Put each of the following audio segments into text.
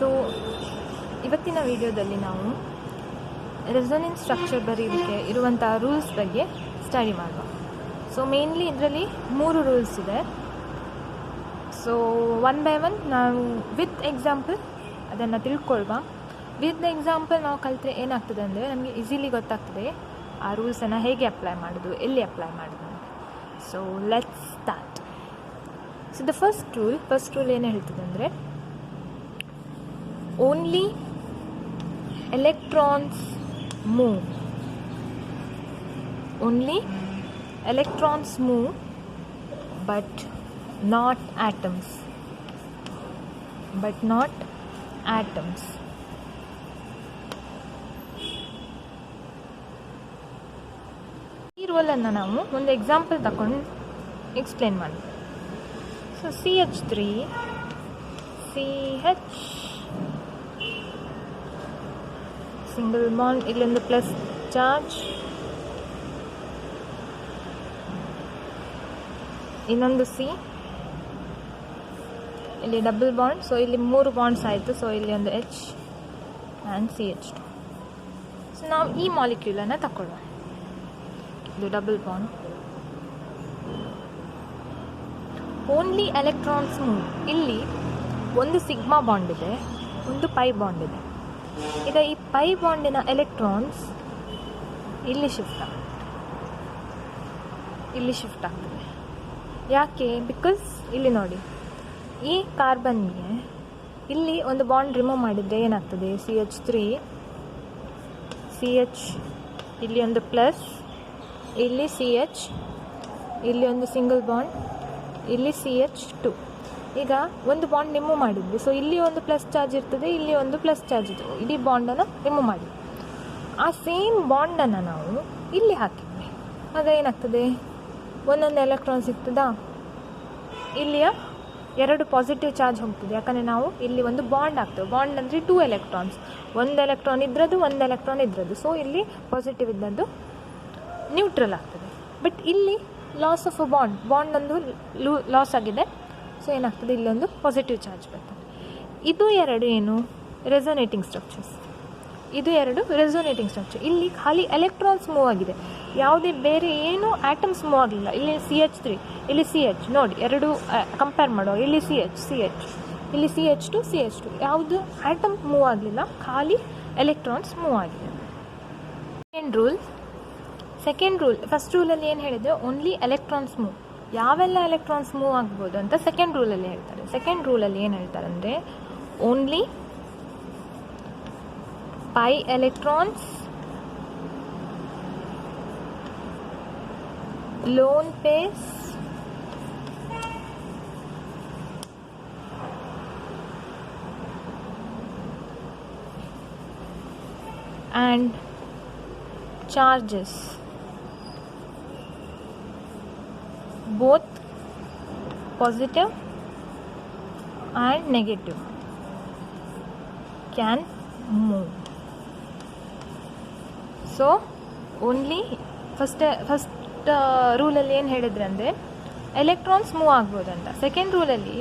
So ಇವತ್ತಿನ ವಿಡಿಯೋದಲ್ಲಿ ನಾವು ರೆಸೊನೆನ್ಸ್ ಸ್ಟ್ರಕ್ಚರ್ ಬರೆಯೋದಕ್ಕೆ ಇರುವಂಥ ರೂಲ್ಸ್ ಬಗ್ಗೆ ಸ್ಟಡಿ ಮಾಡುವ. ಸೊ ಮೇನ್ಲಿ ಇದರಲ್ಲಿ 3 ರೂಲ್ಸ್ ಇದೆ. ಸೊ ಒನ್ ಬೈ ಒನ್ ನಾವು ವಿತ್ ಎಕ್ಸಾಂಪಲ್ ಅದನ್ನು ತಿಳ್ಕೊಳ್ವಾ. ವಿತ್ ಎಕ್ಸಾಂಪಲ್ ನಾವು ಕಲಿತ್ರೆ ಏನಾಗ್ತದೆ ಅಂದರೆ ನಮಗೆ ಈಸಿಲಿ ಗೊತ್ತಾಗ್ತದೆ ಆ ರೂಲ್ಸನ್ನು ಹೇಗೆ ಅಪ್ಲೈ ಮಾಡೋದು, ಎಲ್ಲಿ ಅಪ್ಲೈ ಮಾಡೋದು ಅಂತ. So let's start. So the first rule ಏನು ಹೇಳ್ತದೆ ಅಂದರೆ, only electrons move. Only electrons move, but not atoms. ಈ ರೂಲನ್ನು ನಾವು ಒಂದು ಎಕ್ಸಾಂಪಲ್ ತಗೊಂಡು ಎಕ್ಸ್ಪ್ಲೇನ್ ಮಾಡಿ. So CH3 CH single bond, ಇಲ್ಲೊಂದು ಪ್ಲಸ್ ಚಾರ್ಜ್, ಇನ್ನೊಂದು C, ಇಲ್ಲಿ ಡಬಲ್ ಬಾಂಡ್. ಸೊ ಇಲ್ಲಿ 3 ಬಾಂಡ್ಸ್ ಆಯಿತು. ಸೊ ಇಲ್ಲಿ ಒಂದು H ಆ್ಯಂಡ್ CH2. ಸೊ ನಾವು ಈ ಮಾಲಿಕ್ಯೂಲನ್ನು ತಗೊಳ್ಳುವ. ಇದು double bond. Only electrons move. ಇಲ್ಲಿ ಒಂದು ಸಿಗ್ಮಾ ಬಾಂಡ್ ಇದೆ, ಒಂದು ಪೈ ಬಾಂಡ್ ಇದೆ. ಈಗ ಈ ಪೈ ಬಾಂಡಿನ ಎಲೆಕ್ಟ್ರಾನ್ಸ್ ಇಲ್ಲಿ ಶಿಫ್ಟ್ ಆಗ್ತದೆ. ಯಾಕೆ? ಬಿಕಾಸ್ ಇಲ್ಲಿ ನೋಡಿ, ಈ ಕಾರ್ಬನ್ಗೆ ಇಲ್ಲಿ ಒಂದು ಬಾಂಡ್ ರಿಮೂವ್ ಮಾಡಿದರೆ ಏನಾಗ್ತದೆ? CH3 CH, ಇಲ್ಲಿ ಒಂದು ಪ್ಲಸ್, ಇಲ್ಲಿ CH, ಇಲ್ಲಿ ಒಂದು ಸಿಂಗಲ್ ಬಾಂಡ್, ಇಲ್ಲಿ CH2. ಈಗ ಒಂದು ಬಾಂಡ್ ರಿಮೂವ್ ಮಾಡಿದ್ವಿ. ಸೊ ಇಲ್ಲಿ ಒಂದು ಪ್ಲಸ್ ಚಾರ್ಜ್ ಇರ್ತದೆ, ಇಲ್ಲಿ ಒಂದು ಪ್ಲಸ್ ಚಾರ್ಜ್ ಇರ್ತದೆ. ಇಡೀ ಬಾಂಡನ್ನು ರಿಮೂವ್ ಮಾಡಿ ಆ ಸೇಮ್ ಬಾಂಡನ್ನು ನಾವು ಇಲ್ಲಿ ಹಾಕಿದ್ವಿ. ಆಗ ಏನಾಗ್ತದೆ? ಒಂದೊಂದು ಎಲೆಕ್ಟ್ರಾನ್ ಸಿಗ್ತದಾ? ಇಲ್ಲಿಯ 2 ಪಾಸಿಟಿವ್ ಚಾರ್ಜ್ ಹೋಗ್ತದೆ. ಯಾಕಂದರೆ ನಾವು ಇಲ್ಲಿ ಒಂದು ಬಾಂಡ್ ಹಾಕ್ತೇವೆ. ಬಾಂಡ್ ಅಂದರೆ 2 ಎಲೆಕ್ಟ್ರಾನ್ಸ್, ಒಂದು ಎಲೆಕ್ಟ್ರಾನ್ ಇದ್ರದ್ದು, ಒಂದು ಎಲೆಕ್ಟ್ರಾನ್ ಇದ್ರದ್ದು. ಸೊ ಇಲ್ಲಿ ಪಾಸಿಟಿವ್ ಇದ್ದದ್ದು ನ್ಯೂಟ್ರಲ್ ಆಗ್ತದೆ. ಬಟ್ ಇಲ್ಲಿ ಲಾಸ್ ಆಫ್ ಅ ಬಾಂಡ್ ಒಂದು ಲಾಸ್ ಆಗಿದೆ. ಸೊ ಏನಾಗ್ತದೆ? ಇಲ್ಲೊಂದು ಪಾಸಿಟಿವ್ ಚಾರ್ಜ್ ಬರ್ತದೆ. ಇದು 2 ಏನು? Resonating structures. ಇದು 2 ರೆಸೊನೇಟಿಂಗ್ ಸ್ಟ್ರಕ್ಚರ್. ಇಲ್ಲಿ ಖಾಲಿ ಎಲೆಕ್ಟ್ರಾನ್ಸ್ ಮೂವ್ ಆಗಿದೆ, ಯಾವುದೇ ಬೇರೆ ಏನು ಆಟಮ್ಸ್ ಮೂವ್ ಆಗಲಿಲ್ಲ. ಇಲ್ಲಿ CH3, ಇಲ್ಲಿ CH ನೋಡಿ, 2 ಕಂಪೇರ್ ಮಾಡುವ. ಇಲ್ಲಿ CH, ಇಲ್ಲಿ CH2, ಯಾವುದು ಆಟಮ್ ಮೂವ್ ಆಗಲಿಲ್ಲ, ಖಾಲಿ ಎಲೆಕ್ಟ್ರಾನ್ಸ್ ಮೂವ್ ಆಗಿದೆ. ಸೆಕೆಂಡ್ ರೂಲ್ ಫಸ್ಟ್ ರೂಲಲ್ಲಿ ಏನು ಹೇಳಿದೆ? Only electrons move. ಯಾವೆಲ್ಲ ಎಲೆಕ್ಟ್ರಾನ್ಸ್ ಮೂವ್ ಆಗ್ಬೋದು ಅಂತ ಸೆಕೆಂಡ್ ರೂಲಲ್ಲಿ ಹೇಳ್ತಾರೆ. ಸೆಕೆಂಡ್ ರೂಲಲ್ಲಿ ಏನು ಹೇಳ್ತಾರೆ ಅಂದರೆ, only pi electrons, lone pairs, and charges, both positive and negative, can move. So only first ರೂಲಲ್ಲಿ ಏನು ಹೇಳಿದ್ರೆ ಅಂದರೆ ಎಲೆಕ್ಟ್ರಾನ್ಸ್ ಮೂವ್ ಆಗ್ಬೋದು ಅಂತ. ಸೆಕೆಂಡ್ ರೂಲಲ್ಲಿ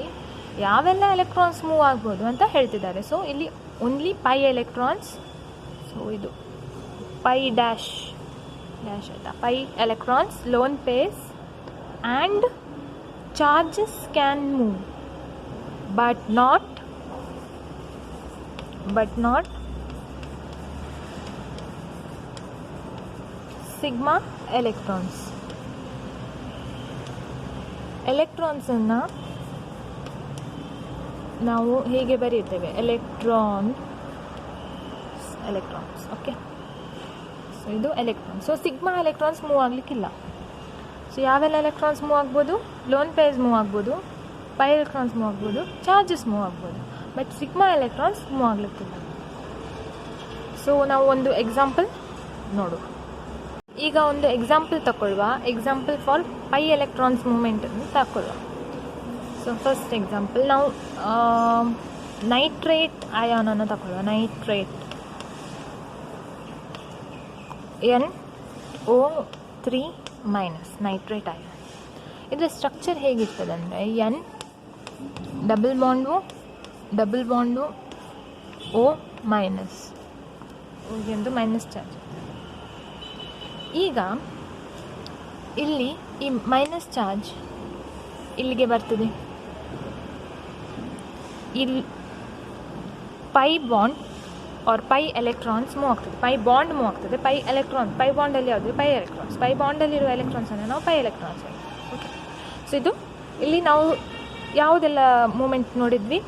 ಯಾವೆಲ್ಲ ಎಲೆಕ್ಟ್ರಾನ್ಸ್ ಮೂವ್ ಆಗ್ಬೋದು ಅಂತ ಹೇಳ್ತಿದ್ದಾರೆ. ಸೊ ಇಲ್ಲಿ ಓನ್ಲಿ ಪೈ ಎಲೆಕ್ಟ್ರಾನ್ಸ್. ಸೊ ಇದು ಪೈ ಡ್ಯಾಶ್ ಆಯಿತಾ? Pi electrons, lone pairs and charges can move, but not sigma electrons. ಎಲೆಕ್ಟ್ರಾನ್ಸನ್ನು ನಾವು ಹೇಗೆ ಬರೆಯುತ್ತೇವೆ? ಎಲೆಕ್ಟ್ರಾನ್ಸ್. ಓಕೆ, ಸೊ ಇದು electron. So sigma electrons move ಆಗಲಿಕ್ಕಿಲ್ಲ. ಸೊ ಯಾವೆಲ್ಲ ಎಲೆಕ್ಟ್ರಾನ್ಸ್ ಮೂವ್ ಆಗ್ಬೋದು? ಲೋನ್ ಪೇರ್ಸ್ ಮೂವ್ ಆಗ್ಬೋದು, ಪೈ ಎಲೆಕ್ಟ್ರಾನ್ಸ್ ಮೂವ್ ಆಗ್ಬೋದು, ಚಾರ್ಜಸ್ ಮೂವ್ ಆಗ್ಬೋದು. ಬಟ್ ಸಿಗ್ಮಾ ಎಲೆಕ್ಟ್ರಾನ್ಸ್ ಮೂವ್ ಆಗಲಿಕ್ಕಿಲ್ಲ. ಸೊ ನಾವು ಒಂದು ಎಕ್ಸಾಂಪಲ್ ನೋಡುವ. ಈಗ ಒಂದು ಎಕ್ಸಾಂಪಲ್ ತಗೊಳ್ಳುವ. ಎಕ್ಸಾಂಪಲ್ ಫಾರ್ ಪೈ ಎಲೆಕ್ಟ್ರಾನ್ಸ್ ಮೂವ್ಮೆಂಟನ್ನು ತಗೊಳ್ಳುವ. ಸೊ ಫಸ್ಟ್ ಎಕ್ಸಾಂಪಲ್ ನಾವು ನೈಟ್ರೇಟ್ ಅಯಾನನ್ನು ತಗೊಳ್ಳುವ. Nitrate NO3 minus, nitrate ion. ಇದರ ಸ್ಟ್ರಕ್ಚರ್ ಹೇಗಿರ್ತದೆ ಅಂದರೆ, N double bond O minus, ಒಂದು ಮೈನಸ್ ಚಾರ್ಜ್. ಈಗ ಇಲ್ಲಿ ಈ ಮೈನಸ್ ಚಾರ್ಜ್ ಇಲ್ಲಿಗೆ ಬರ್ತದೆ, ಇಲ್ಲಿ ಪೈ ಬಾಂಡ್ और ಪೈ ಎಲೆಕ್ಟ್ರಾನ್ಸ್ ಮೂವ್ ಆಗ್ತದೆ, ಪೈ ಬಾಂಡ್ ಮೂವ್ ಆಗ್ತದೆ, ಪೈ ಎಲೆಕ್ಟ್ರಾನ್, ಪೈ ಬಾಂಡಲ್ಲಿ ಯಾವುದು ಪೈ ಎಲೆಕ್ಟ್ರಾನ್ಸ್, ಪೈ ಬಾಂಡಲ್ಲಿರುವ ಎಲೆಕ್ಟ್ರಾನ್ಸನ್ನು ನಾವು ಪೈ ಎಲೆಕ್ಟ್ರಾನ್ಸ್. ಓಕೆ, ಸೊ ಇದು ಇಲ್ಲಿ ನಾವು ಯಾವುದೆಲ್ಲ ಮೂಮೆಂಟ್ ನೋಡಿದ್ವಿ,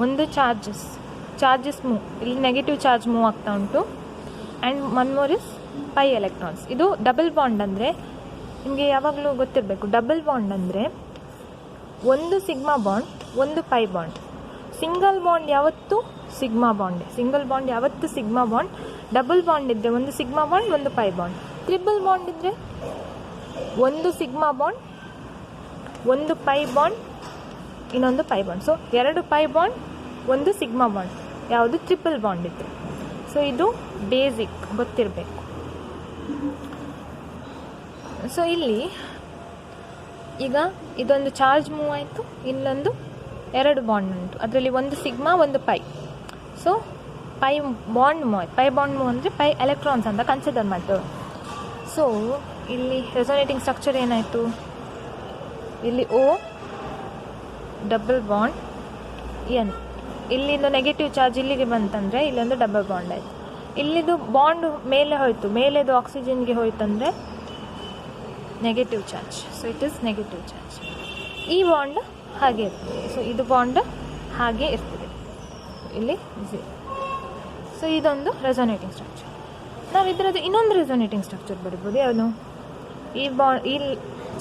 ಒಂದು ಚಾರ್ಜಸ್ ಮೂವ್, ಇಲ್ಲಿ ನೆಗೆಟಿವ್ ಚಾರ್ಜ್ ಮೂವ್ ಆಗ್ತಾ ಉಂಟು, and one more is pi electrons. ಇದು ಡಬಲ್ ಬಾಂಡ್ ಅಂದರೆ ನಿಮಗೆ ಯಾವಾಗಲೂ ಗೊತ್ತಿರಬೇಕು, ಡಬಲ್ ಬಾಂಡ್ ಅಂದರೆ ಒಂದು ಸಿಗ್ಮಾ ಬಾಂಡ್, ಒಂದು ಪೈ ಬಾಂಡ್. ಸಿಂಗಲ್ ಬಾಂಡ್ ಯಾವತ್ತೂ ಸಿಗ್ಮಾ ಬಾಂಡ್, ಸಿಂಗಲ್ ಬಾಂಡ್ ಯಾವತ್ತೂ ಸಿಗ್ಮಾ ಬಾಂಡ್. ಡಬಲ್ ಬಾಂಡ್ ಇದ್ದರೆ ಒಂದು ಸಿಗ್ಮಾ ಬಾಂಡ್, ಒಂದು ಪೈ ಬಾಂಡ್. ಟ್ರಿಬಲ್ ಬಾಂಡ್ ಇದ್ದರೆ ಒಂದು ಸಿಗ್ಮಾ ಬಾಂಡ್, ಒಂದು ಪೈ ಬಾಂಡ್, ಇನ್ನೊಂದು ಪೈ ಬಾಂಡ್. ಸೊ ಎರಡು ಪೈ ಬಾಂಡ್, ಒಂದು ಸಿಗ್ಮಾ ಬಾಂಡ್, ಯಾವುದು ಟ್ರಿಪಲ್ ಬಾಂಡ್ ಇತ್ತು. ಸೊ ಇದು ಬೇಸಿಕ್ ಗೊತ್ತಿರಬೇಕು. ಸೊ ಇಲ್ಲಿ ಈಗ ಇದೊಂದು ಚಾರ್ಜ್ ಮೂವ್ ಆಯಿತು, ಇಲ್ಲೊಂದು ಎರಡು ಬಾಂಡ್ ಉಂಟು, ಅದರಲ್ಲಿ ಒಂದು ಸಿಗ್ಮಾ ಒಂದು pi. So pi bond move ಆಯ್ತು, ಪೈ ಬಾಂಡ್ ಮೂವ್ ಅಂದರೆ ಪೈ ಎಲೆಕ್ಟ್ರಾನ್ಸ್ ಅಂತ ಕನ್ಸಿಡರ್ ಮಾಡ್ತೇವೆ. ಸೊ ಇಲ್ಲಿ ರೆಸೊನೇಟಿಂಗ್ ಸ್ಟ್ರಕ್ಚರ್ ಏನಾಯಿತು, ಇಲ್ಲಿ O ಡಬಲ್ ಬಾಂಡ್ N, ಇಲ್ಲಿಂದ ನೆಗೆಟಿವ್ ಚಾರ್ಜ್ ಇಲ್ಲಿಗೆ ಬಂತಂದರೆ ಇಲ್ಲೊಂದು ಡಬಲ್ ಬಾಂಡ್ ಆಯಿತು. ಇಲ್ಲಿದು ಬಾಂಡ್ ಮೇಲೆ ಹೋಯಿತು, ಮೇಲೆದು ಆಕ್ಸಿಜನ್ಗೆ ಹೋಯ್ತಂದರೆ negative charge. So it is negative charge. ಈ ಬಾಂಡ್ ಹಾಗೆ ಇರ್ತದೆ, ಸೊ ಇದು ಬಾಂಡ್ ಹಾಗೆ ಇರ್ತದೆ ಇಲ್ಲಿ 0. ಸೊ ಇದೊಂದು ರೆಸೊನೇಟಿಂಗ್ ಸ್ಟ್ರಕ್ಚರ್. ನಾವು ಇದರದ್ದು ಇನ್ನೊಂದು ರೆಸೊನೇಟಿಂಗ್ ಸ್ಟ್ರಕ್ಚರ್ ಬರಿಬೋದು, ಯಾವುದು, ಈ ಬಾಂಡ್, ಈ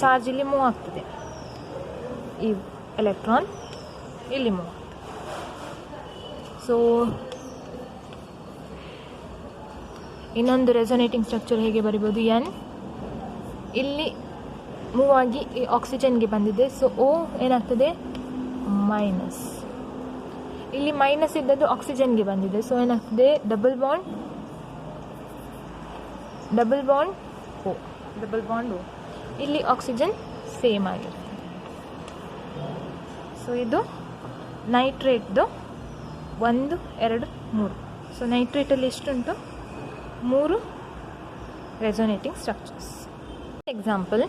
ಚಾರ್ಜ್ ಇಲ್ಲಿ ಮೂವ್ ಆಗ್ತದೆ, ಈ ಎಲೆಕ್ಟ್ರಾನ್ ಇಲ್ಲಿ ಮೂವ್ ಆಗ್ತದೆ. ಸೊ ಇನ್ನೊಂದು ರೆಸೊನೇಟಿಂಗ್ ಸ್ಟ್ರಕ್ಚರ್ ಹೇಗೆ ಬರಿಬೋದು, N ಇಲ್ಲಿ ಮೂವ್ ಆಗಿ ಈ ಆಕ್ಸಿಜನ್ಗೆ ಬಂದಿದೆ. ಸೊ O ಏನಾಗ್ತದೆ ಮೈನಸ್, ಇಲ್ಲಿ ಮೈನಸ್ ಇದ್ದದ್ದು ಆಕ್ಸಿಜನ್ಗೆ ಬಂದಿದೆ. ಸೊ ಏನಾಗ್ತದೆ double bond O, double bond O, ಇಲ್ಲಿ ಆಕ್ಸಿಜನ್ ಸೇಮ್ ಆಗಿರ್ತದೆ. ಸೊ ಇದು ನೈಟ್ರೇಟ್ದು 1 2 3. ಸೊ ನೈಟ್ರೇಟಲ್ಲಿ ಎಷ್ಟುಂಟು, 3 resonating structures. Example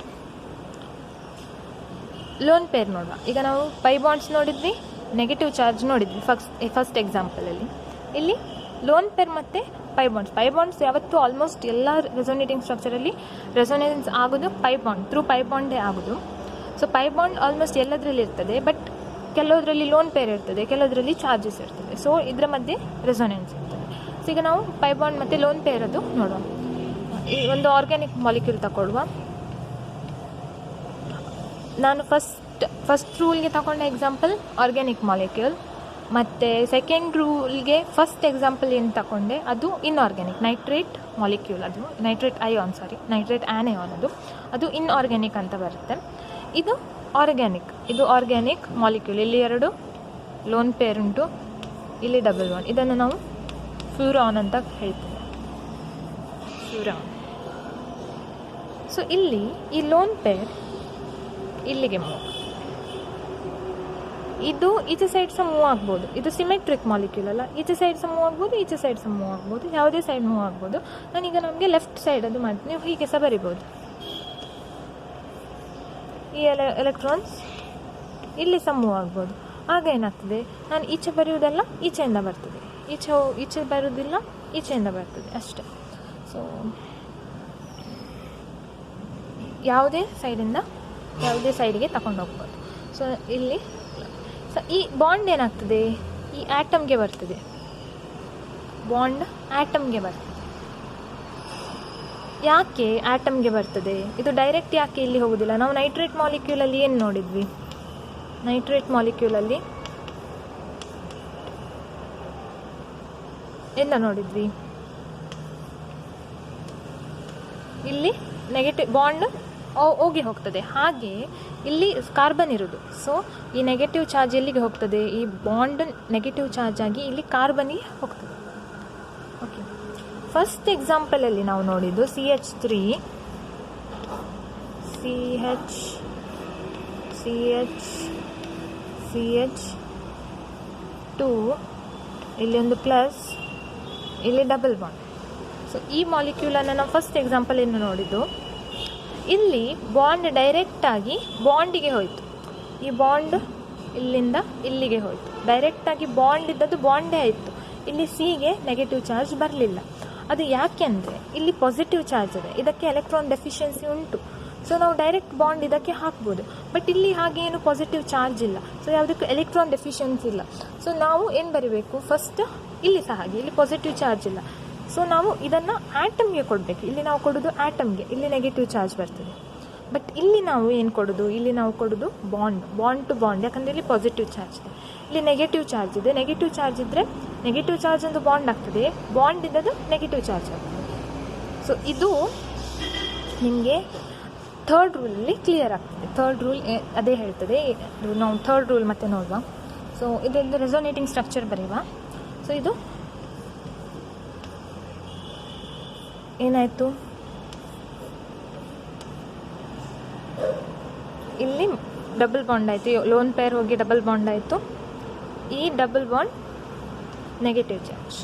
lone pair ನೋಡುವ. ಈಗ ನಾವು ಪೈ ಬಾಂಡ್ಸ್ ನೋಡಿದ್ವಿ, ನೆಗೆಟಿವ್ ಚಾರ್ಜ್ ನೋಡಿದ್ವಿ ಫಸ್ಟ್ ಎಕ್ಸಾಂಪಲಲ್ಲಿ. ಇಲ್ಲಿ ಲೋನ್ ಪೇರ್ ಮತ್ತು ಪೈ ಬಾಂಡ್ಸ್ ಯಾವತ್ತೂ ಆಲ್ಮೋಸ್ಟ್ ಎಲ್ಲ ರೆಸೊನೇಟಿಂಗ್ ಸ್ಟ್ರಕ್ಚರಲ್ಲಿ ರೆಸೊನೆನ್ಸ್ ಆಗೋದು ಪೈ ಬಾಂಡ್, ಥ್ರೂ ಪೈ ಬಾಂಡೇ ಆಗೋದು. ಸೊ ಪೈ ಬಾಂಡ್ ಆಲ್ಮೋಸ್ಟ್ ಎಲ್ಲದರಲ್ಲಿ ಇರ್ತದೆ, ಬಟ್ ಕೆಲವರಲ್ಲಿ ಲೋನ್ ಪೇರ್ ಇರ್ತದೆ, ಕೆಲವರಲ್ಲಿ ಚಾರ್ಜಸ್ ಇರ್ತದೆ. ಸೊ ಇದರ ಮಧ್ಯೆ ರೆಸೊನೆನ್ಸ್ ಇರ್ತದೆ. ಸೊ ಈಗ ನಾವು ಪೈ ಬಾಂಡ್ ಮತ್ತು ಲೋನ್ ಪೇರ್ ಅದು ನೋಡುವ. ಈ ಒಂದು ಆರ್ಗ್ಯಾನಿಕ್ ಮಾಲಿಕ್ಯೂಲ್ ತಗೊಳ್ಳುವ. ನಾನು ಫಸ್ಟ್ ರೂಲ್ಗೆ ತಗೊಂಡ ಎಕ್ಸಾಂಪಲ್ ಆರ್ಗ್ಯಾನಿಕ್ ಮಾಲಿಕ್ಯೂಲ್, ಮತ್ತು ಸೆಕೆಂಡ್ ರೂಲ್ಗೆ ಫಸ್ಟ್ ಎಕ್ಸಾಂಪಲ್ ಏನು ತಗೊಂಡೆ ಅದು ಇನ್ಆರ್ಗ್ಯಾನಿಕ್ ನೈಟ್ರೇಟ್ ಮಾಲಿಕ್ಯೂಲ್, ಅದು ನೈಟ್ರೇಟ್ ಆ್ಯನಿಯಾನ್, ಅದು ಇನ್ಆರ್ಗ್ಯಾನಿಕ್ ಅಂತ ಬರುತ್ತೆ. ಇದು ಆರ್ಗ್ಯಾನಿಕ್ ಮಾಲಿಕ್ಯೂಲ್. ಇಲ್ಲಿ 2 ಲೋನ್ ಪೇರ್ ಉಂಟು, ಇಲ್ಲಿ ಡಬಲ್ ಬಾಂಡ್. ಇದನ್ನು ನಾವು ಫ್ಯೂರಾನ್ ಅಂತ ಹೇಳ್ತೇವೆ, ಫ್ಯೂರಾನ್. ಸೊ ಇಲ್ಲಿ ಈ ಲೋನ್ ಪೇರ್ ಇಲ್ಲಿಗೆ ಮೂವ್, ಇದು ಈಚೆ ಸೈಡ್ ಸಹ ಮೂವ್ ಆಗ್ಬೋದು. ಇದು ಸಿಮೆಟ್ರಿಕ್ ಮಾಲಿಕ್ಯೂಲ್ ಅಲ್ಲ, ಈಚೆ ಸೈಡ್ ಸಹ ಮೂವ್ ಆಗ್ಬೋದು, ಈಚೆ ಸೈಡ್ ಸಹ ಮೂವ್ ಆಗ್ಬೋದು, ಯಾವುದೇ ಸೈಡ್ ಮೂವ್ ಆಗ್ಬೋದು. ನಾನೀಗ ನಮಗೆ ಲೆಫ್ಟ್ ಸೈಡ್ ಅದು ಮಾಡ್ತೀನಿ, ನೀವು ಹೀಗೆ ಸಹ ಬರಿಬೋದು. ಈ ಎಲೆಕ್ಟ್ರಾನ್ಸ್ ಇಲ್ಲಿ ಸಹ ಮೂವ್ ಆಗ್ಬೋದು. ಆಗ ಏನಾಗ್ತದೆ, ನಾನು ಈಚೆ ಬರೆಯುವುದೆಲ್ಲ ಈಚೆಯಿಂದ ಬರ್ತದೆ, ಈಚೆ ಬರೋದಿಲ್ಲ, ಈಚೆಯಿಂದ ಬರ್ತದೆ ಅಷ್ಟೇ. ಸೊ ಯಾವುದೇ ಸೈಡಿಗೆ ತಗೊಂಡು ಹೋಗ್ಬೋದು. ಸೊ ಇಲ್ಲಿ ಈ ಬಾಂಡ್ ಏನಾಗ್ತದೆ, ಈ ಆ್ಯಟಮ್ಗೆ ಬರ್ತದೆ, ಯಾಕೆ ಆ್ಯಟಮ್ಗೆ ಬರ್ತದೆ, ಇದು ಡೈರೆಕ್ಟ್ ಯಾಕೆ ಇಲ್ಲಿ ಹೋಗೋದಿಲ್ಲ? ನಾವು ನೈಟ್ರೇಟ್ ಮಾಲಿಕ್ಯೂಲಲ್ಲಿ ಏನು ನೋಡಿದ್ವಿ, ಎಲ್ಲ ನೋಡಿದ್ವಿ, ಇಲ್ಲಿ ನೆಗೆಟಿವ್ ಬಾಂಡ್ ಹೋಗಿ ಹೋಗ್ತದೆ. ಹಾಗೆ ಇಲ್ಲಿ ಕಾರ್ಬನ್ ಇರೋದು. ಸೊ ಈ ನೆಗೆಟಿವ್ ಚಾರ್ಜ್ ಎಲ್ಲಿಗೆ ಹೋಗ್ತದೆ, ಈ ಬಾಂಡ್ ನೆಗೆಟಿವ್ ಚಾರ್ಜ್ ಆಗಿ ಇಲ್ಲಿ ಕಾರ್ಬನ್ಗೆ ಹೋಗ್ತದೆ. ಓಕೆ, ಫಸ್ಟ್ ಎಕ್ಸಾಂಪಲಲ್ಲಿ ನಾವು ನೋಡಿದ್ದು CH3 CH2 ಇಲ್ಲಿ ಒಂದು ಪ್ಲಸ್, ಇಲ್ಲಿ ಡಬಲ್ ಬಾಂಡ್. ಸೊ ಈ ಮಾಲಿಕ್ಯೂಲನ್ನು ನಾವು ಫಸ್ಟ್ ಎಕ್ಸಾಂಪಲಿಂದ ನೋಡಿದ್ದು. ಇಲ್ಲಿ ಬಾಂಡ್ ಡೈರೆಕ್ಟಾಗಿ ಬಾಂಡಿಗೆ ಹೋಯಿತು. ಈ ಬಾಂಡ್ ಇಲ್ಲಿಂದ ಇಲ್ಲಿಗೆ ಹೋಯಿತು. ಡೈರೆಕ್ಟಾಗಿ ಬಾಂಡ್ ಇದ್ದದ್ದು ಬಾಂಡೇ ಆಯಿತು. ಇಲ್ಲಿ ಸಿಗೆ ನೆಗೆಟಿವ್ ಚಾರ್ಜ್ ಬರಲಿಲ್ಲ. ಅದು ಯಾಕೆ ಅಂದರೆ ಇಲ್ಲಿ ಪಾಸಿಟಿವ್ ಚಾರ್ಜ್ ಇದೆ, ಇದಕ್ಕೆ ಎಲೆಕ್ಟ್ರಾನ್ ಡೆಫಿಷಿಯನ್ಸಿ ಉಂಟು. ಸೊ ನಾವು ಡೈರೆಕ್ಟ್ ಬಾಂಡ್ ಇದಕ್ಕೆ ಹಾಕ್ಬೋದು. ಬಟ್ ಇಲ್ಲಿ ಹಾಗೆ ಏನು ಪಾಸಿಟಿವ್ ಚಾರ್ಜ್ ಇಲ್ಲ, ಸೊ ಯಾವುದಕ್ಕೂ ಎಲೆಕ್ಟ್ರಾನ್ ಡೆಫಿಷಿಯನ್ಸಿ ಇಲ್ಲ. ಸೊ ನಾವು ಏನು ಬರೀಬೇಕು, ಫಸ್ಟ್ ಇಲ್ಲಿ ಸಹ ಹಾಗೆ ಇಲ್ಲಿ ಪಾಸಿಟಿವ್ ಚಾರ್ಜ್ ಇಲ್ಲ. ಸೊ ನಾವು ಇದನ್ನು ಆಟಮ್ಗೆ ಕೊಡಬೇಕು. ಇಲ್ಲಿ ನಾವು ಕೊಡೋದು ಆಟಮ್ಗೆ, ಇಲ್ಲಿ ನೆಗೆಟಿವ್ ಚಾರ್ಜ್ ಬರ್ತದೆ. ಬಟ್ ಇಲ್ಲಿ ನಾವು ಏನು ಕೊಡೋದು, ಇಲ್ಲಿ ನಾವು ಕೊಡೋದು ಬಾಂಡ್ ಟು ಬಾಂಡ್, ಯಾಕಂದರೆ ಇಲ್ಲಿ ಪಾಸಿಟಿವ್ ಚಾರ್ಜ್ ಇದೆ, ಇಲ್ಲಿ ನೆಗೆಟಿವ್ ಚಾರ್ಜ್ ಇದೆ. ನೆಗೆಟಿವ್ ಚಾರ್ಜ್ ಇದ್ದರೆ ನೆಗೆಟಿವ್ ಚಾರ್ಜ್ ಒಂದು ಬಾಂಡ್ ಆಗ್ತದೆ, ಬಾಂಡ್ ಇದ್ದದ್ದು ನೆಗೆಟಿವ್ ಚಾರ್ಜ್ ಆಗ್ತದೆ. ಸೊ ಇದು ನಿಮಗೆ ಥರ್ಡ್ ರೂಲಲ್ಲಿ ಕ್ಲಿಯರ್ ಆಗ್ತದೆ. ಥರ್ಡ್ ರೂಲ್ ಅದೇ ಹೇಳ್ತದೆ. ನಾವು ಥರ್ಡ್ ರೂಲ್ ಮತ್ತೆ ನೋಡುವ. ಸೊ ಇದೊಂದು ರೆಸೋನೇಟಿಂಗ್ ಸ್ಟ್ರಕ್ಚರ್ ಬರೆಯುವ. ಸೊ ಇದು ಏನಾಯಿತು, ಇಲ್ಲಿ ಡಬಲ್ ಬಾಂಡ್ ಆಯಿತು, ಲೋನ್ ಪೇರ್ ಹೋಗಿ ಡಬಲ್ ಬಾಂಡ್ ಆಯಿತು. ಈ ಡಬಲ್ ಬಾಂಡ್ ನೆಗೆಟಿವ್ ಚಾರ್ಜ್,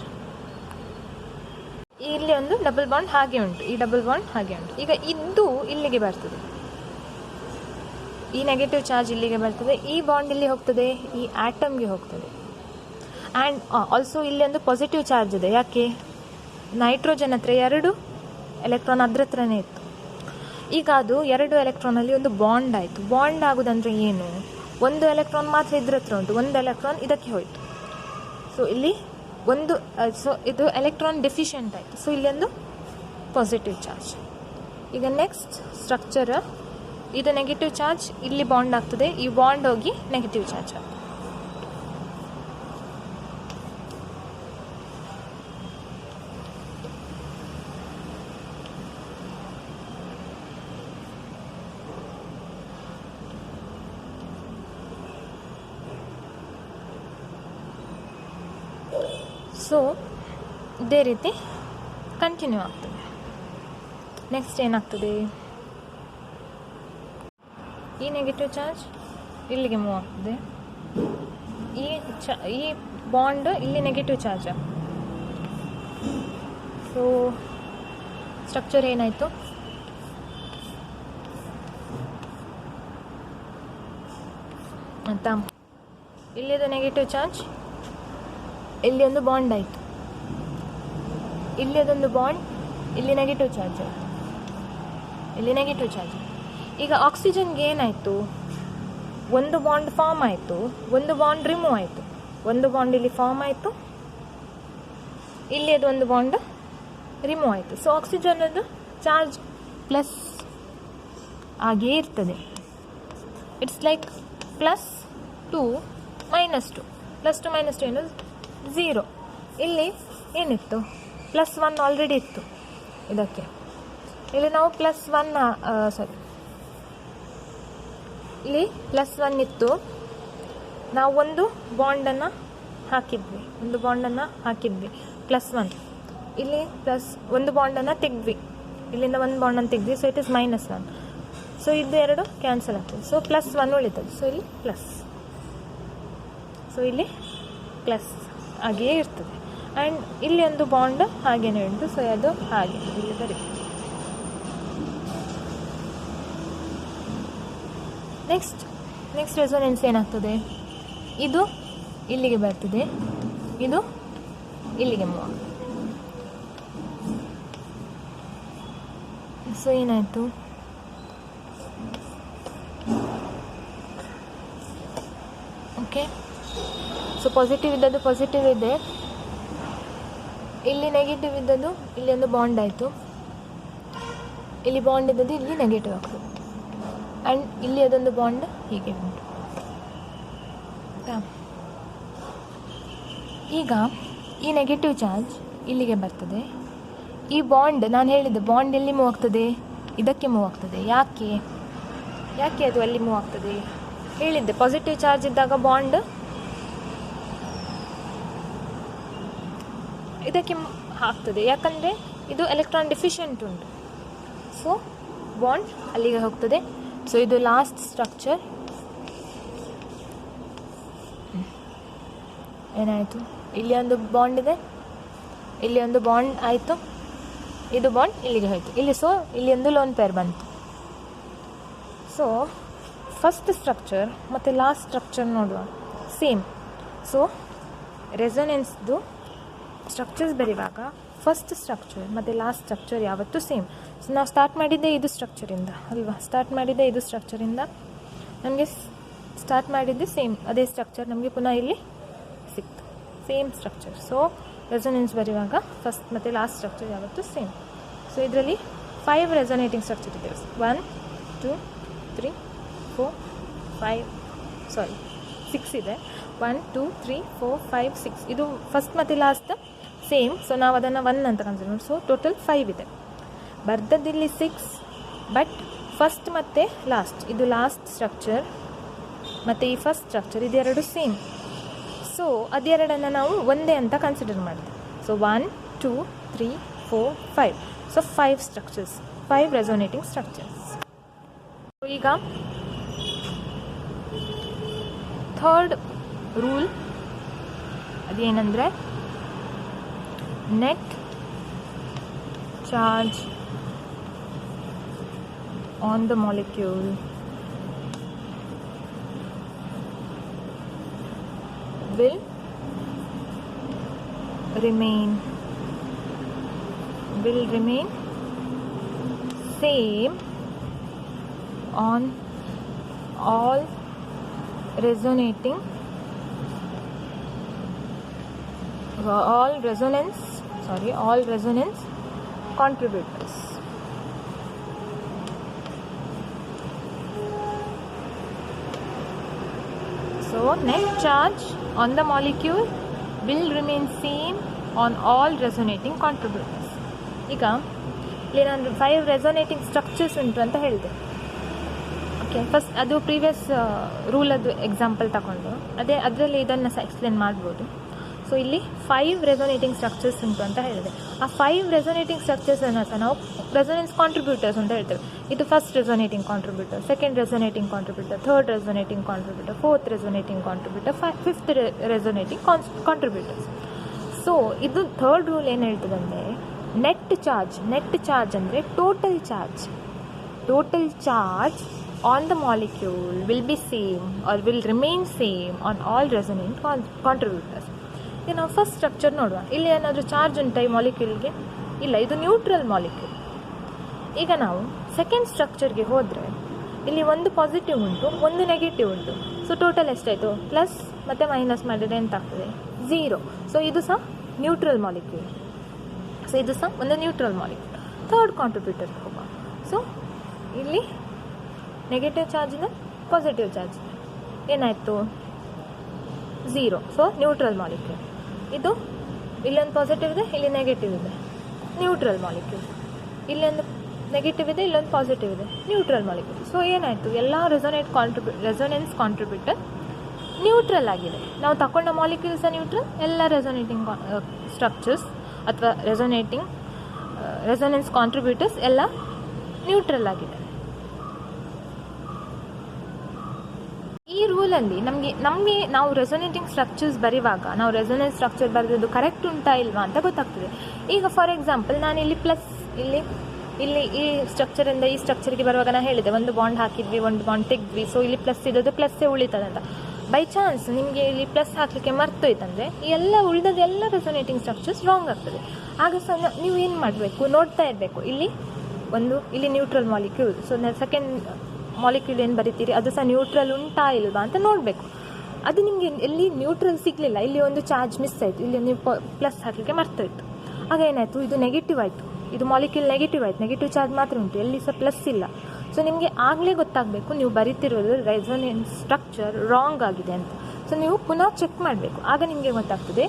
ಇಲ್ಲಿ ಒಂದು ಡಬಲ್ ಬಾಂಡ್ ಹಾಗೆ ಉಂಟು, ಈ ಡಬಲ್ ಬಾಂಡ್ ಹಾಗೆ ಉಂಟು. ಈಗ ಇದು ಇಲ್ಲಿಗೆ ಬರ್ತದೆ, ಈ ನೆಗೆಟಿವ್ ಚಾರ್ಜ್ ಇಲ್ಲಿಗೆ ಬರ್ತದೆ, ಈ ಬಾಂಡ್ ಇಲ್ಲಿ ಹೋಗ್ತದೆ, ಈ ಆಟಮ್ಗೆ ಹೋಗ್ತದೆ. ಆ್ಯಂಡ್ ಆಲ್ಸೋ ಇಲ್ಲಿ ಒಂದು ಪಾಸಿಟಿವ್ ಚಾರ್ಜ್ ಇದೆ. ಯಾಕೆ, ನೈಟ್ರೋಜನ್ ಹತ್ರ 2 ಎಲೆಕ್ಟ್ರಾನ್ ಅದ್ರ ಹತ್ರನೇ ಇತ್ತು. ಈಗ ಅದು 2 ಎಲೆಕ್ಟ್ರಾನಲ್ಲಿ ಒಂದು ಬಾಂಡ್ ಆಯಿತು. ಬಾಂಡ್ ಆಗೋದಂದರೆ ಏನು, 1 ಎಲೆಕ್ಟ್ರಾನ್ ಮಾತ್ರ ಇದ್ರ ಹತ್ರ ಉಂಟು, 1 ಎಲೆಕ್ಟ್ರಾನ್ ಇದಕ್ಕೆ ಹೋಯಿತು. ಸೊ ಇಲ್ಲಿ ಒಂದು ಸೊ ಇದು ಎಲೆಕ್ಟ್ರಾನ್ ಡೆಫಿಷಿಯೆಂಟ್ ಆಯಿತು. ಸೊ ಇಲ್ಲಿ ಒಂದು ಪಾಸಿಟಿವ್ ಚಾರ್ಜ್. ಈಗ ನೆಕ್ಸ್ಟ್ ಸ್ಟ್ರಕ್ಚರ್, ಇದು ನೆಗೆಟಿವ್ ಚಾರ್ಜ್ ಇಲ್ಲಿ ಬಾಂಡ್ ಆಗ್ತದೆ, ಈ ಬಾಂಡ್ ಹೋಗಿ ನೆಗೆಟಿವ್ ಚಾರ್ಜ್ ಆಗ್ತದೆ. ಸೊ ಇದೇ ರೀತಿ ಕಂಟಿನ್ಯೂ ಆಗ್ತದೆ. ನೆಕ್ಸ್ಟ್ ಏನಾಗ್ತದೆ, ಈ ನೆಗೆಟಿವ್ ಚಾರ್ಜ್ ಇಲ್ಲಿಗೆ ಮೂವ್ ಆಗ್ತದೆ, ಈ ಬಾಂಡ್ ಇಲ್ಲಿ ನೆಗೆಟಿವ್ ಚಾರ್ಜ್ ಆಗ್ತದೆ. ಸೊ ಸ್ಟ್ರಕ್ಚರ್ ಏನಾಯಿತು, ಆಯಿತಾ, ಇಲ್ಲಿದು ನೆಗೆಟಿವ್ ಚಾರ್ಜ್, ಇಲ್ಲಿ ಒಂದು ಬಾಂಡ್ ಆಯಿತು, ಇಲ್ಲಿ ಅದೊಂದು ಬಾಂಡ್, ಇಲ್ಲಿ ನೆಗೆಟಿವ್ ಚಾರ್ಜ್ ಆಯಿತು, ಇಲ್ಲಿ ನೆಗೆಟಿವ್ ಚಾರ್ಜ್. ಈಗ ಆಕ್ಸಿಜನ್ಗೆ ಏನಾಯಿತು, ಒಂದು ಬಾಂಡ್ ಫಾರ್ಮ್ ಆಯಿತು, ಒಂದು ಬಾಂಡ್ ರಿಮೂವ್ ಆಯಿತು. ಒಂದು ಬಾಂಡ್ ಇಲ್ಲಿ ಫಾರ್ಮ್ ಆಯಿತು, ಇಲ್ಲಿ ಅದೊಂದು ಬಾಂಡ್ ರಿಮೂವ್ ಆಯಿತು. ಸೊ ಆಕ್ಸಿಜನ್ ಅದು ಚಾರ್ಜ್ ಪ್ಲಸ್ ಆಗೇ ಇರ್ತದೆ. ಇಟ್ಸ್ ಲೈಕ್ +2 -2, +2 -2 ಏನು 0. ಇಲ್ಲಿ ಏನಿತ್ತು, +1 ಆಲ್ರೆಡಿ ಇತ್ತು ಇದಕ್ಕೆ. ಇಲ್ಲಿ ನಾವು ಇಲ್ಲಿ +1 ಇತ್ತು, ನಾವು ಒಂದು ಬಾಂಡನ್ನು ಹಾಕಿದ್ವಿ, +1. ಇಲ್ಲಿ ಒಂದು ಬಾಂಡನ್ನು ತೆಗೆದ್ವಿ, ಇಲ್ಲಿಂದ ಒಂದು ಬಾಂಡನ್ನು ತೆಗೆದ್ವಿ. So it is -1. ಸೊ ಇದು 2 ಕ್ಯಾನ್ಸಲ್ ಆಗ್ತದೆ. ಸೊ +1 ಉಳಿತದೆ. ಸೊ ಇಲ್ಲಿ ಪ್ಲಸ್, ಸೊ ಇಲ್ಲಿ ಪ್ಲಸ್ ಹಾಗೆಯೇ ಇರ್ತದೆ. ಆ್ಯಂಡ್ ಇಲ್ಲಿ ಒಂದು ಬಾಂಡ್ ಹಾಗೇನೇ ಉಂಟು. ಸೊ ಅದು ಹಾಗೆ ಇಲ್ಲಿ ಬರೀತೀವಿ. ನೆಕ್ಸ್ಟ್ ರೆಸೊನೆನ್ಸ್ ಏನಾಗ್ತದೆ, ಇದು ಇಲ್ಲಿಗೆ ಬರ್ತದೆ, ಇದು ಇಲ್ಲಿಗೆ ಮೂವ್ ಆಗ್ತದೆ. ಸೊ ಏನಾಯಿತು, ಓಕೆ. ಸೊ ಪಾಸಿಟಿವ್ ಇದ್ದದ್ದು ಪಾಸಿಟಿವ್ ಇದೆ, ಇಲ್ಲಿ ನೆಗೆಟಿವ್ ಇದ್ದದ್ದು ಇಲ್ಲಿ ಒಂದು ಬಾಂಡ್ ಆಯಿತು, ಇಲ್ಲಿ ಬಾಂಡ್ ಇದ್ದದ್ದು ಇಲ್ಲಿ ನೆಗೆಟಿವ್ ಆಗ್ತದೆ. ಆ್ಯಂಡ್ ಇಲ್ಲಿ ಅದೊಂದು ಬಾಂಡ್ ಹೀಗೆ ಉಂಟು. ಈಗ ಈ ನೆಗೆಟಿವ್ ಚಾರ್ಜ್ ಇಲ್ಲಿಗೆ ಬರ್ತದೆ. ಈ ಬಾಂಡ್ ನಾನು ಹೇಳಿದ್ದೆ, ಬಾಂಡ್ ಎಲ್ಲಿ ಮೂವ್ ಆಗ್ತದೆ, ಇದಕ್ಕೆ ಮೂವ್ ಆಗ್ತದೆ. ಯಾಕೆ ಅದು ಅಲ್ಲಿ ಮೂವ್ ಆಗ್ತದೆ ಹೇಳಿದ್ದೆ, ಪಾಸಿಟಿವ್ ಚಾರ್ಜ್ ಇದ್ದಾಗ ಬಾಂಡ್ ಇದಕ್ಕೆ ಆಗ್ತದೆ, ಯಾಕಂದರೆ ಇದು ಎಲೆಕ್ಟ್ರಾನ್ ಡಿಫಿಷಿಯೆಂಟ್ ಉಂಟು. ಸೊ ಬಾಂಡ್ ಅಲ್ಲಿಗೆ ಹೋಗ್ತದೆ. ಸೊ ಇದು ಲಾಸ್ಟ್ ಸ್ಟ್ರಕ್ಚರ್ ಏನಾಯಿತು, ಇಲ್ಲಿ ಒಂದು ಬಾಂಡ್ ಇದೆ, ಇಲ್ಲಿ ಒಂದು ಬಾಂಡ್ ಆಯಿತು, ಇದು ಬಾಂಡ್ ಇಲ್ಲಿಗೆ ಹೋಯಿತು, ಇಲ್ಲಿ ಸೊ ಇಲ್ಲಿ ಒಂದು ಲೋನ್ ಪೇರ್ ಬಂತು. ಸೊ ಫಸ್ಟ್ ಸ್ಟ್ರಕ್ಚರ್ ಮತ್ತು ಲಾಸ್ಟ್ ಸ್ಟ್ರಕ್ಚರ್ ನೋಡುವ ಸೇಮ್. ಸೊ ರೆಸೊನೆನ್ಸ್ದು ಸ್ಟ್ರಕ್ಚರ್ಸ್ ಬರೆಯುವಾಗ ಫಸ್ಟ್ ಸ್ಟ್ರಕ್ಚರ್ ಮತ್ತು ಲಾಸ್ಟ್ ಸ್ಟ್ರಕ್ಚರ್ ಯಾವತ್ತೂ ಸೇಮ್. ಸೊ ನಾವು ಸ್ಟಾರ್ಟ್ ಮಾಡಿದ್ದೆ ಇದು ಸ್ಟ್ರಕ್ಚರಿಂದ ಅಲ್ವಾ, ಸ್ಟಾರ್ಟ್ ಮಾಡಿದ್ದೆ ಇದು ಸ್ಟ್ರಕ್ಚರಿಂದ, ನಮಗೆ ಸ್ಟಾರ್ಟ್ ಮಾಡಿದ್ದೆ ಸೇಮ್ ಅದೇ ಸ್ಟ್ರಕ್ಚರ್ ನಮಗೆ ಪುನಃ ಇಲ್ಲಿ ಸಿಕ್ತು, ಸೇಮ್ ಸ್ಟ್ರಕ್ಚರ್. ಸೊ ರೆಸೊನೆನ್ಸ್ ಬರೆಯುವಾಗ ಫಸ್ಟ್ ಮತ್ತು ಲಾಸ್ಟ್ ಸ್ಟ್ರಕ್ಚರ್ ಯಾವತ್ತೂ ಸೇಮ್. ಸೊ ಇದರಲ್ಲಿ 5 ರೆಸೊನೇಟಿಂಗ್ ಸ್ಟ್ರಕ್ಚರ್ ಇದೆ. 1 2 3 4 5 6 ಇದೆ. 1 2 3 4 5 6 ಇದು ಫಸ್ಟ್ ಮತ್ತು ಲಾಸ್ಟ್ ಸೇಮ್. ಸೊ ನಾವು ಅದನ್ನು 1 ಅಂತ ಕನ್ಸಿಡರ್ ಮಾಡಿ. ಸೊ ಟೋಟಲ್ 5 ಇದೆ. ಬರ್ದದ್ದಿಲ್ಲಿ 6, ಬಟ್ ಫಸ್ಟ್ ಮತ್ತು ಲಾಸ್ಟ್ ಇದು ಲಾಸ್ಟ್ ಸ್ಟ್ರಕ್ಚರ್ ಮತ್ತು ಈ ಫಸ್ಟ್ ಸ್ಟ್ರಕ್ಚರ್ ಇದೆರಡು ಸೇಮ್. ಸೊ ಅದೆರಡನ್ನು ನಾವು ಒಂದೇ ಅಂತ ಕನ್ಸಿಡರ್ ಮಾಡಿದೆ. So 1 2 3 4 5. So 5 structures, 5 resonating structures. ಈಗ ಥರ್ಡ್ ರೂಲ್ ಅದೇನೆಂದರೆ net charge on the molecule will remain same on all resonance contributors. So net charge on the molecule will remain same on all resonating contributors. ಈಗ ಇಲ್ಲಿ ನಾನು 5 resonating structures ಉಂಟು ಅಂತ ಹೇಳಿದೆ. Okay, first ಅದು previous ರೂಲದ್ದು example ತಗೊಂಡು ಅದರಲ್ಲಿ ಇದನ್ನು ಎಕ್ಸ್ಪ್ಲೇನ್ ಮಾಡ್ಬೋದು. ಸೊ ಇಲ್ಲಿ 5 ರೆಸೊನೇಟಿಂಗ್ ಸ್ಟ್ರಕ್ಚರ್ಸ್ ಉಂಟು ಅಂತ ಹೇಳಿದೆ. ಆ 5 ರೆಸೊನೇಟಿಂಗ್ ಸ್ಟ್ರಕ್ಚರ್ಸನ್ನು ಸಹ ನಾವು ರೆಸೊನೆನ್ಸ್ ಕಾಂಟ್ರಿಬ್ಯೂಟರ್ಸ್ ಅಂತ ಹೇಳ್ತೇವೆ. ಇದು first resonating contributor, second resonating contributor, third resonating contributor, fourth resonating contributor, fifth resonating contributors. So ಇದು ಥರ್ಡ್ ರೂಲ್ ಏನು ಹೇಳ್ತದೆ ಅಂದರೆ ನೆಟ್ ಚಾರ್ಜ್ ಅಂದರೆ total charge on the molecule will be same or will remain same on all resonant contributors. ಈಗ ನಾವು first structure ನೋಡುವ. ಇಲ್ಲಿ ಏನಾದರೂ ಚಾರ್ಜ್ ಉಂಟಾ ಈ ಮಾಲಿಕ್ಯೂಲ್ಗೆ? ಇಲ್ಲ, ಇದು ನ್ಯೂಟ್ರಲ್ ಮಾಲಿಕ್ಯೂಲ್. ಈಗ ನಾವು ಸೆಕೆಂಡ್ ಸ್ಟ್ರಕ್ಚರ್ಗೆ ಹೋದರೆ ಇಲ್ಲಿ ಒಂದು ಪಾಸಿಟಿವ್ ಉಂಟು, ಒಂದು ನೆಗೆಟಿವ್ ಉಂಟು. ಸೊ ಟೋಟಲ್ ಎಷ್ಟಾಯಿತು? ಪ್ಲಸ್ ಮತ್ತು ಮೈನಸ್ ಮಾಡಿದರೆ ಎಂತಾಗ್ತದೆ? 0. ಸೊ ಇದು ಸಹ ನ್ಯೂಟ್ರಲ್ ಮಾಲಿಕ್ಯೂಲ್. ಸೊ ಇದು ಸಹ ಒಂದು ನ್ಯೂಟ್ರಲ್ ಮಾಲಿಕ್ಯೂಲ್. ಥರ್ಡ್ ಕಾಂಟ್ರಿಬ್ಯೂಟರ್ ಹೋಗುವ. ಸೊ ಇಲ್ಲಿ ನೆಗೆಟಿವ್ ಚಾರ್ಜ್ ಇದೆ, ಪಾಸಿಟಿವ್ ಚಾರ್ಜ್ ಇದೆ, ಏನಾಯಿತು? 0. So neutral molecule. ಇದು ಇಲ್ಲೊಂದು ಪಾಸಿಟಿವ್ ಇದೆ, ಇಲ್ಲಿ ನೆಗೆಟಿವ್ ಇದೆ, ನ್ಯೂಟ್ರಲ್ ಮಾಲಿಕ್ಯೂಲ್. ಇಲ್ಲೊಂದು ನೆಗೆಟಿವ್ ಇದೆ, ಇಲ್ಲೊಂದು ಪಾಸಿಟಿವ್ ಇದೆ, ನ್ಯೂಟ್ರಲ್ ಮಾಲಿಕ್ಯೂಲ್. ಸೊ ಏನಾಯಿತು? ಎಲ್ಲ ರೆಸೊನೆನ್ಸ್ ಕಾಂಟ್ರಿಬ್ಯೂಟರ್ ನ್ಯೂಟ್ರಲ್ ಆಗಿದೆ. ನಾವು ತಗೊಂಡ ಮಾಲಿಕ್ಯೂಲ್ಸ್ ನ್ಯೂಟ್ರಲ್, ಎಲ್ಲ ರೆಸೊನೇಟಿಂಗ್ ಸ್ಟ್ರಕ್ಚರ್ಸ್ ಅಥವಾ ರೆಸೊನೆನ್ಸ್ ಕಾಂಟ್ರಿಬ್ಯೂಟರ್ಸ್ ಎಲ್ಲ ನ್ಯೂಟ್ರಲ್ ಆಗಿದೆ. ಈ ರೂಲಲ್ಲಿ ನಮಗೆ ನಾವು ರೆಸೊನೇಟಿಂಗ್ ಸ್ಟ್ರಕ್ಚರ್ಸ್ ಬರೆಯುವಾಗ ನಾವು ರೆಸೊನೆನ್ಸ್ ಸ್ಟ್ರಕ್ಚರ್ ಬರೆದದ್ದು ಕರೆಕ್ಟ್ ಉಂಟಾ ಇಲ್ವಾ ಅಂತ ಗೊತ್ತಾಗ್ತದೆ. ಈಗ ಫಾರ್ ಎಕ್ಸಾಂಪಲ್ ನಾನು ಇಲ್ಲಿ ಪ್ಲಸ್ ಇಲ್ಲಿ ಈ ಸ್ಟ್ರಕ್ಚರಿಂದ ಈ ಸ್ಟ್ರಕ್ಚರ್ಗೆ ಬರುವಾಗ ನಾನು ಹೇಳಿದೆ ಒಂದು ಬಾಂಡ್ ಹಾಕಿದ್ವಿ, ಒಂದು ಬಾಂಡ್ ತೆಗೆದ್ವಿ. ಸೊ ಇಲ್ಲಿ ಪ್ಲಸ್ ಇದ್ದದ್ದು ಪ್ಲಸ್ಸೇ ಉಳಿತದೆ ಅಂತ. ಬೈ ಚಾನ್ಸ್ ನಿಮಗೆ ಇಲ್ಲಿ ಪ್ಲಸ್ ಹಾಕಲಿಕ್ಕೆ ಮರ್ತೋಯ್ತಂದರೆ ಎಲ್ಲ ಉಳಿದದ್ದು ಎಲ್ಲ ರೆಸೊನೇಟಿಂಗ್ ಸ್ಟ್ರಕ್ಚರ್ಸ್ ರಾಂಗ್ ಆಗ್ತದೆ. ಆಗ ಸಹ ನೀವು ಏನು ಮಾಡಬೇಕು? ನೋಡ್ತಾ ಇರಬೇಕು. ಇಲ್ಲಿ neutral molecule. So second molecule ಏನು ಬರಿತೀರಿ ಅದು ಸಹ ನ್ಯೂಟ್ರಲ್ ಉಂಟಾ ಇಲ್ವಾ ಅಂತ ನೋಡಬೇಕು. ಅದು ನಿಮಗೆ ಎಲ್ಲಿ ನ್ಯೂಟ್ರಲ್ ಸಿಗಲಿಲ್ಲ, ಇಲ್ಲಿ ಒಂದು ಚಾರ್ಜ್ ಮಿಸ್ ಆಯಿತು, ಇಲ್ಲಿ ನೀವು ಪ್ಲಸ್ ಹಾಕಲಿಕ್ಕೆ ಮರ್ತೋಯ್ತು. ಆಗ ಏನಾಯಿತು? ಇದು ನೆಗೆಟಿವ್ ಆಯಿತು, ಇದು ಮಾಲಿಕ್ಯೂಲ್ ನೆಗೆಟಿವ್ ಆಯಿತು, ನೆಗೆಟಿವ್ ಚಾರ್ಜ್ ಮಾತ್ರ ಉಂಟು, ಎಲ್ಲಿ ಸಹ ಪ್ಲಸ್ ಇಲ್ಲ. ಸೊ ನಿಮಗೆ ಆಗಲೇ ಗೊತ್ತಾಗಬೇಕು ನೀವು ಬರೀತಿರೋದು ರೆಸೊನೆನ್ಸ್ ಸ್ಟ್ರಕ್ಚರ್ ರಾಂಗ್ ಆಗಿದೆ ಅಂತ. ಸೊ ನೀವು ಪುನಃ ಚೆಕ್ ಮಾಡಬೇಕು. ಆಗ ನಿಮಗೆ ಗೊತ್ತಾಗ್ತದೆ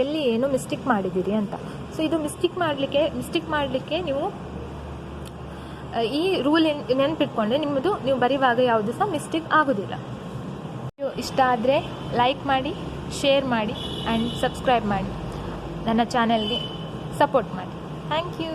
ಎಲ್ಲಿ ಏನು ಮಿಸ್ಟೇಕ್ ಮಾಡಿದ್ದೀರಿ ಅಂತ. ಸೊ ಇದು ಮಿಸ್ಟೇಕ್ ಮಾಡಲಿಕ್ಕೆ ನೀವು ಈ ರೂಲ್ ನೆನಪಿಟ್ಕೊಂಡ್ರೆ ನೀವು ಬರೆಯುವಾಗ ಯಾವುದು ಸಹ ಮಿಸ್ಟೇಕ್ ಆಗೋದಿಲ್ಲ. ಇಷ್ಟ ಆದರೆ ಲೈಕ್ ಮಾಡಿ, ಶೇರ್ ಮಾಡಿ ಆ್ಯಂಡ್ ಸಬ್ಸ್ಕ್ರೈಬ್ ಮಾಡಿ. ನನ್ನ ಚಾನಲ್ಗೆ ಸಪೋರ್ಟ್ ಮಾಡಿ. Thank you.